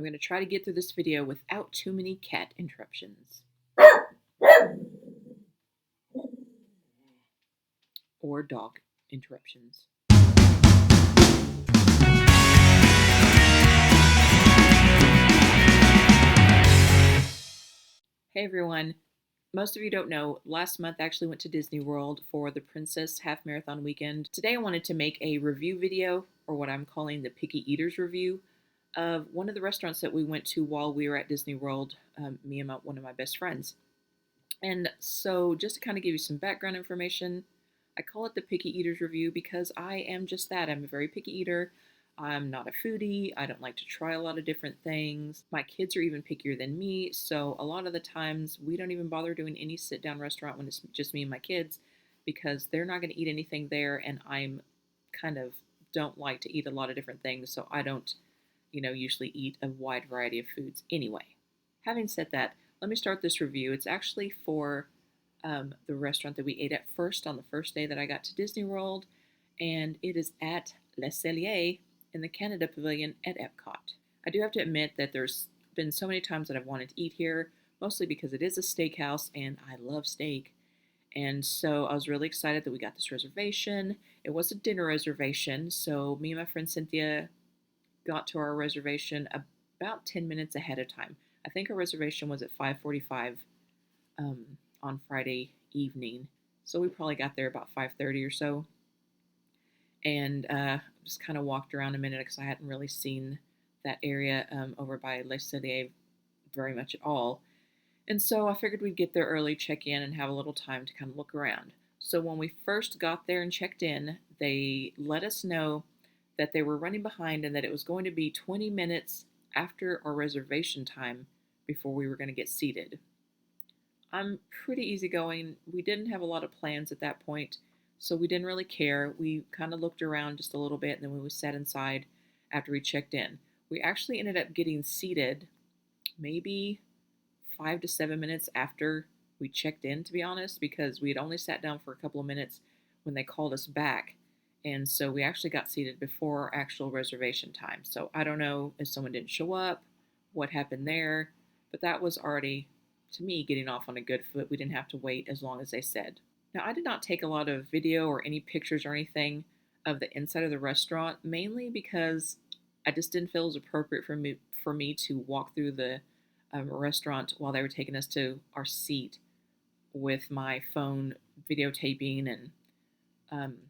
I'm going to try to get through this video without too many cat interruptions. Or dog interruptions. Hey everyone. Most of you don't know, last month I actually went to Disney World for the Princess Half Marathon weekend. Today I wanted to make a review video, or what I'm calling the Picky Eaters review, of one of the restaurants that we went to while we were at Disney World, me and one of my best friends. And so just to kind of give you some background information, I call it the Picky Eaters review because I am just that. I'm a very picky eater. I'm not a foodie. I don't like to try a lot of different things. My kids are even pickier than me, so a lot of the times we don't even bother doing any sit-down restaurant when it's just me and my kids because they're not going to eat anything there, and I'm kind of don't like to eat a lot of different things, so I don't, usually eat a wide variety of foods anyway. Having said that, let me start this review. It's actually for the restaurant that we ate at first on the first day that I got to Disney World, and it is at Cellier in the Canada Pavilion at EPCOT. I do have to admit that there's been so many times that I've wanted to eat here, mostly because it is a steakhouse and I love steak. And so I was really excited that we got this reservation. It was a dinner reservation, so me and my friend Cynthia got to our reservation about 10 minutes ahead of time. I think our reservation was at 5:45 on Friday evening, so we probably got there about 5:30 or so, and just kind of walked around a minute because I hadn't really seen that area over by Les Cellier very much at all. And so I figured we'd get there early, check in, and have a little time to kind of look around. So when we first got there and checked in, they let us know that they were running behind and that it was going to be 20 minutes after our reservation time before we were going to get seated. I'm pretty easygoing. We didn't have a lot of plans at that point, so we didn't really care. We kind of looked around just a little bit, and then we sat inside after we checked in. We actually ended up getting seated maybe 5 to 7 minutes after we checked in, to be honest, because we had only sat down for a couple of minutes when they called us back. And so we actually got seated before our actual reservation time. So I don't know if someone didn't show up, what happened there, but that was already, to me, getting off on a good foot. We didn't have to wait as long as they said. Now, I did not take a lot of video or any pictures or anything of the inside of the restaurant, mainly because I just didn't feel it was appropriate for me to walk through the restaurant while they were taking us to our seat with my phone videotaping. And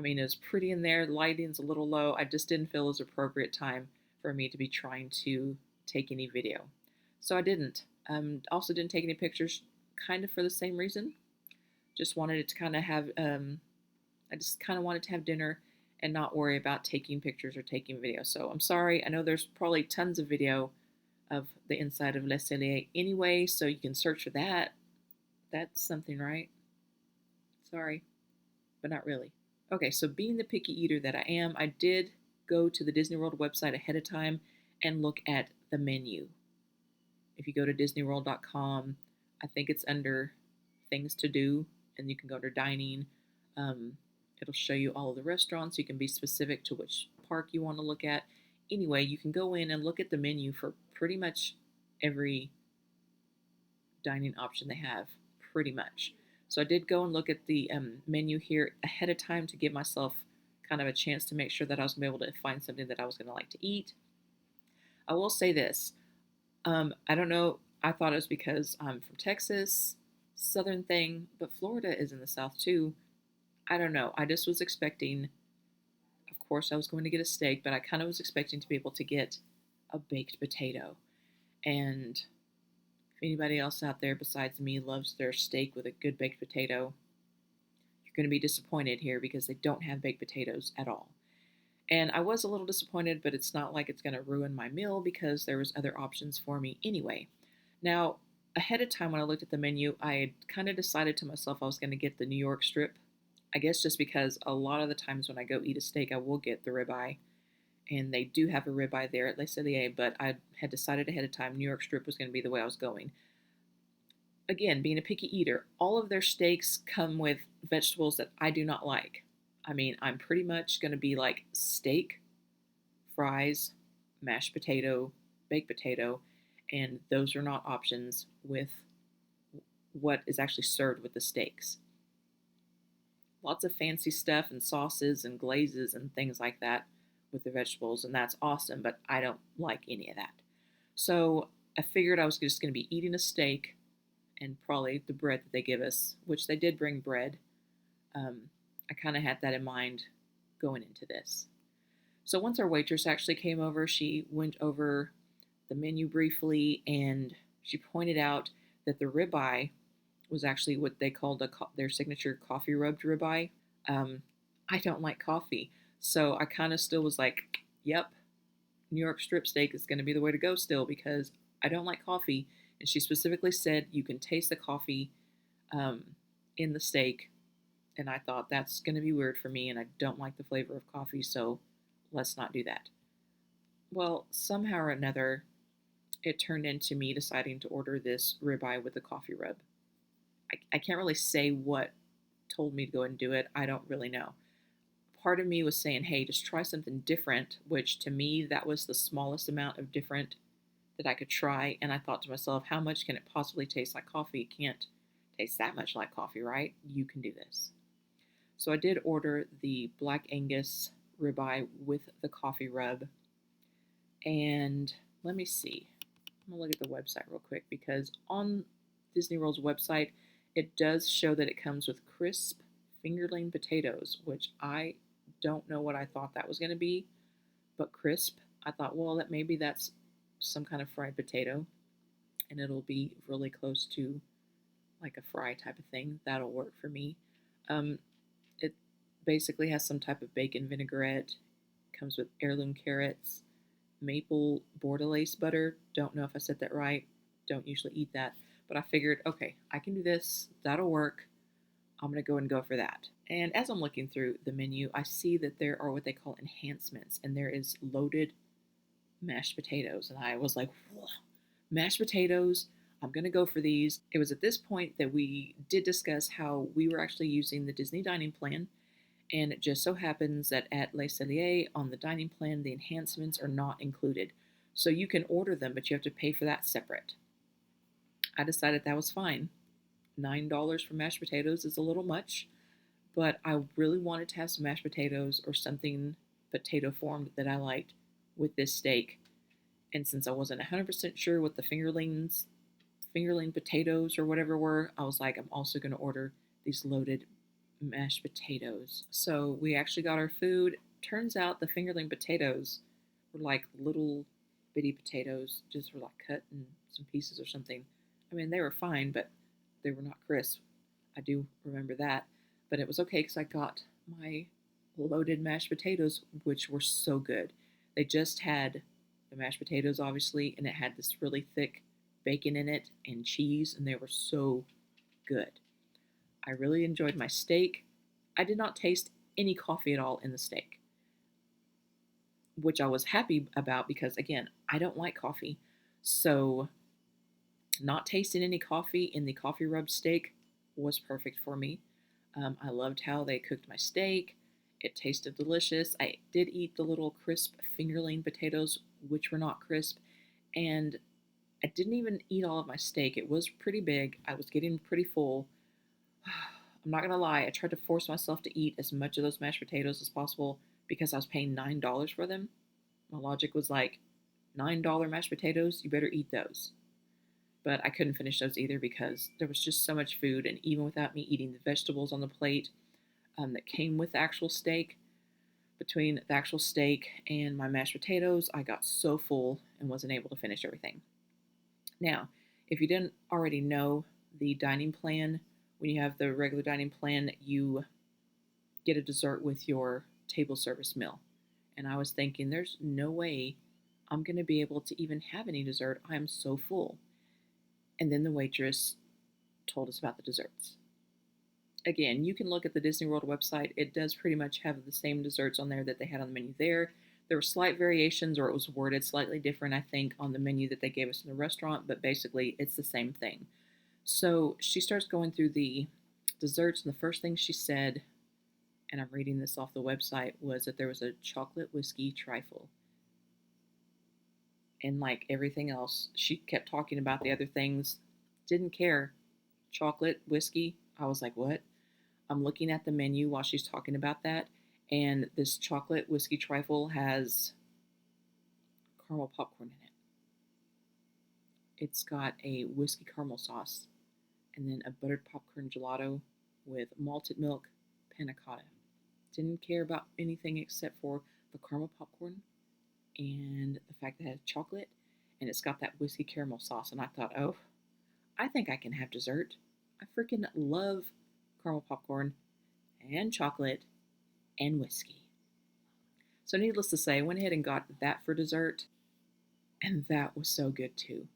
it was pretty in there. Lighting's a little low. I just didn't feel it was appropriate time for me to be trying to take any video. So I didn't. Also didn't take any pictures, kind of for the same reason. Just wanted it to kind of have, I just kind of wanted to have dinner and not worry about taking pictures or taking video. So I'm sorry. I know there's probably tons of video of the inside of Les Cellier anyway, so you can search for that. That's something, right? Sorry, but not really. Okay, so being the picky eater that I am, I did go to the Disney World website ahead of time and look at the menu. If you go to disneyworld.com, I think it's under things to do, and you can go under dining. It'll show you all of the restaurants. You can be specific to which park you want to look at. Anyway, you can go in and look at the menu for pretty much every dining option they have, pretty much. So I did go and look at the menu here ahead of time to give myself kind of a chance to make sure that I was going to be able to find something that I was going to like to eat. I will say this. I don't know. I thought it was because I'm from Texas, southern thing, but Florida is in the south too. I don't know. I just was expecting, of course, I was going to get a steak, but I kind of was expecting to be able to get a baked potato. And if anybody else out there besides me loves their steak with a good baked potato, you're going to be disappointed here because they don't have baked potatoes at all. And I was a little disappointed, but it's not like it's going to ruin my meal because there was other options for me anyway. Now, ahead of time when I looked at the menu, I had kind of decided to myself I was going to get the New York strip. I guess just because a lot of the times when I go eat a steak, I will get the ribeye. And they do have a ribeye there at Les Cellier, but I had decided ahead of time New York strip was going to be the way I was going. Again, being a picky eater, all of their steaks come with vegetables that I do not like. I'm pretty much going to be like steak, fries, mashed potato, baked potato, and those are not options with what is actually served with the steaks. Lots of fancy stuff and sauces and glazes and things like that with the vegetables, and that's awesome, but I don't like any of that. So I figured I was just going to be eating a steak and probably the bread that they give us, which they did bring bread. I kind of had that in mind going into this. So once our waitress actually came over, she went over the menu briefly and she pointed out that the ribeye was actually what they called their signature coffee rubbed ribeye. Um, I don't like coffee, so I kind of still was like, yep, New York strip steak is going to be the way to go still because I don't like coffee. And she specifically said you can taste the coffee um, in the steak. And I thought that's going to be weird for me, and I don't like the flavor of coffee, so let's not do that. Well, somehow or another, it turned into me deciding to order this ribeye with the coffee rub. I can't really say what told me to go and do it. I don't really know. Part of me was saying, hey, just try something different, which to me, that was the smallest amount of different that I could try. And I thought to myself, how much can it possibly taste like coffee? It can't taste that much like coffee, right? You can do this. So I did order the Black Angus ribeye with the coffee rub. And let me see. I'm going to look at the website real quick because on Disney World's website, it does show that it comes with crisp fingerling potatoes, which I don't know what I thought that was going to be, but crisp. I thought, well, that maybe that's some kind of fried potato, and it'll be really close to like a fry type of thing. That'll work for me. It basically has some type of bacon vinaigrette. Comes with heirloom carrots, maple bordelaise butter. Don't know if I said that right. Don't usually eat that. But I figured, okay, I can do this. That'll work. I'm going to go and go for that. And as I'm looking through the menu, I see that there are what they call enhancements. And there is loaded mashed potatoes. And I was like, whoa, mashed potatoes. I'm going to go for these. It was at this point that we did discuss how we were actually using the Disney dining plan. And it just so happens that at Cellier on the dining plan, the enhancements are not included. So you can order them, but you have to pay for that separate. I decided that was fine. $9 for mashed potatoes is a little much, but I really wanted to have some mashed potatoes or something potato formed that I liked with this steak. And since I wasn't 100% sure what the fingerling potatoes or whatever were, I was like, I'm also going to order these loaded mashed potatoes. So we actually got our food. Turns out the fingerling potatoes were like little bitty potatoes, just were like cut in some pieces or something. I mean, they were fine, but they were not crisp. I do remember that. But it was okay because I got my loaded mashed potatoes, which were so good. They just had the mashed potatoes, obviously, and it had this really thick bacon in it and cheese, and they were so good. I really enjoyed my steak. I did not taste any coffee at all in the steak, which I was happy about because, again, I don't like coffee. So not tasting any coffee in the coffee rub steak was perfect for me. I loved how they cooked my steak. It tasted delicious. I did eat the little crisp fingerling potatoes, which were not crisp. And I didn't even eat all of my steak. It was pretty big. I was getting pretty full. I'm not going to lie. I tried to force myself to eat as much of those mashed potatoes as possible because I was paying $9 for them. My logic was like, $9 mashed potatoes, you better eat those. But I couldn't finish those either because there was just so much food. And even without me eating the vegetables on the plate that came with the actual steak, between the actual steak and my mashed potatoes, I got so full and wasn't able to finish everything. Now, if you didn't already know the dining plan, when you have the regular dining plan, you get a dessert with your table service meal. And I was thinking, there's no way I'm going to be able to even have any dessert. I'm so full. And then the waitress told us about the desserts. Again, you can look at the Disney World website. It does pretty much have the same desserts on there that they had on the menu there. There were slight variations, or it was worded slightly different, I think, on the menu that they gave us in the restaurant, but basically it's the same thing. So she starts going through the desserts, and the first thing she said, and I'm reading this off the website, was that there was a chocolate whiskey trifle. and like everything else. She kept talking about the other things, didn't care. Chocolate, whiskey. I was like, what? I'm looking at the menu while she's talking about that, and this chocolate whiskey trifle has caramel popcorn in it. It's got a whiskey caramel sauce and then a buttered popcorn gelato with malted milk panna cotta. Didn't care about anything except for the caramel popcorn and the fact that it had chocolate and it's got that whiskey caramel sauce. And I thought, oh, I think I can have dessert. I freaking love caramel popcorn and chocolate and whiskey. So, needless to say, I went ahead and got that for dessert, and that was so good too.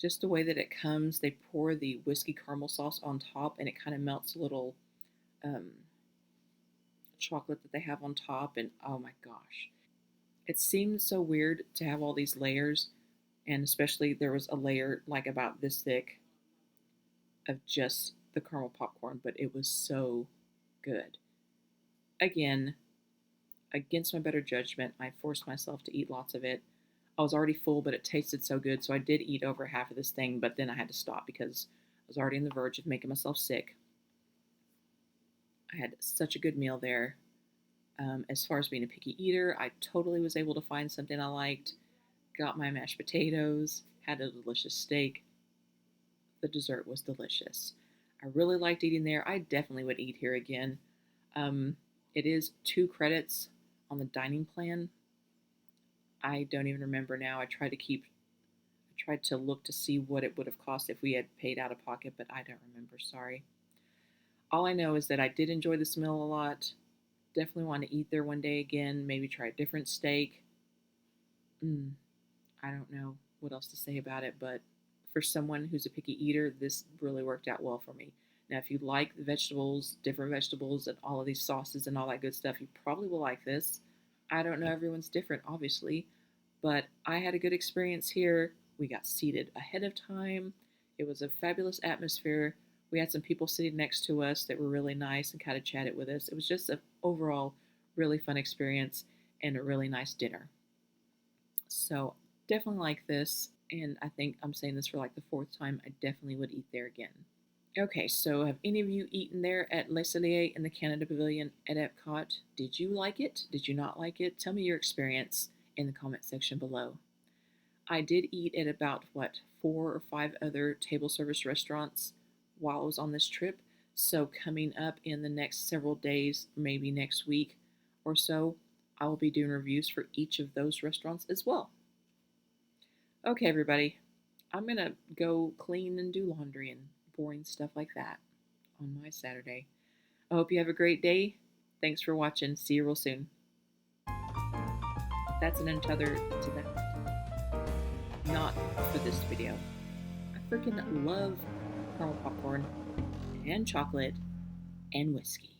Just the way that it comes, they pour the whiskey caramel sauce on top, and it kind of melts a little um, chocolate that they have on top, and oh my gosh. It seemed so weird to have all these layers, and especially there was a layer like about this thick of just the caramel popcorn, but it was so good. Again, against my better judgment, I forced myself to eat lots of it. I was already full, but it tasted so good, so I did eat over half of this thing, but then I had to stop because I was already on the verge of making myself sick. I had such a good meal there. As far as being a picky eater, I totally was able to find something I liked. Got my mashed potatoes, had a delicious steak. The dessert was delicious. I really liked eating there. I definitely would eat here again. Um, it is 2 credits on the dining plan. I don't even remember now. I tried to look to see what it would have cost if we had paid out of pocket, but I don't remember. Sorry. All I know is that I did enjoy this meal a lot. Definitely want to eat there one day again. Maybe try a different steak. Mm, I don't know what else to say about it, but for someone who's a picky eater, this really worked out well for me. Now, if you like the vegetables, different vegetables, and all of these sauces and all that good stuff, you probably will like this. I don't know, everyone's different, obviously, but I had a good experience here. We got seated ahead of time. It was a fabulous atmosphere. We had some people sitting next to us that were really nice and kind of chatted with us. It was just an overall really fun experience and a really nice dinner. So definitely like this, and I think I'm saying this for like the fourth time. I definitely would eat there again. Okay, so have any of you eaten there at Le Cellier in the Canada Pavilion at EPCOT? Did you like it? Did you not like it? Tell me your experience in the comment section below. I did eat at about, 4 or 5 other table service restaurants while I was on this trip. So, coming up in the next several days, maybe next week or so, I will be doing reviews for each of those restaurants as well. Okay, everybody, I'm going to go clean and do laundry and boring stuff like that on my Saturday. I hope you have a great day. Thanks for watching. See you real soon. That's an untether to that. Not for this video. I freaking love caramel popcorn and chocolate and whiskey.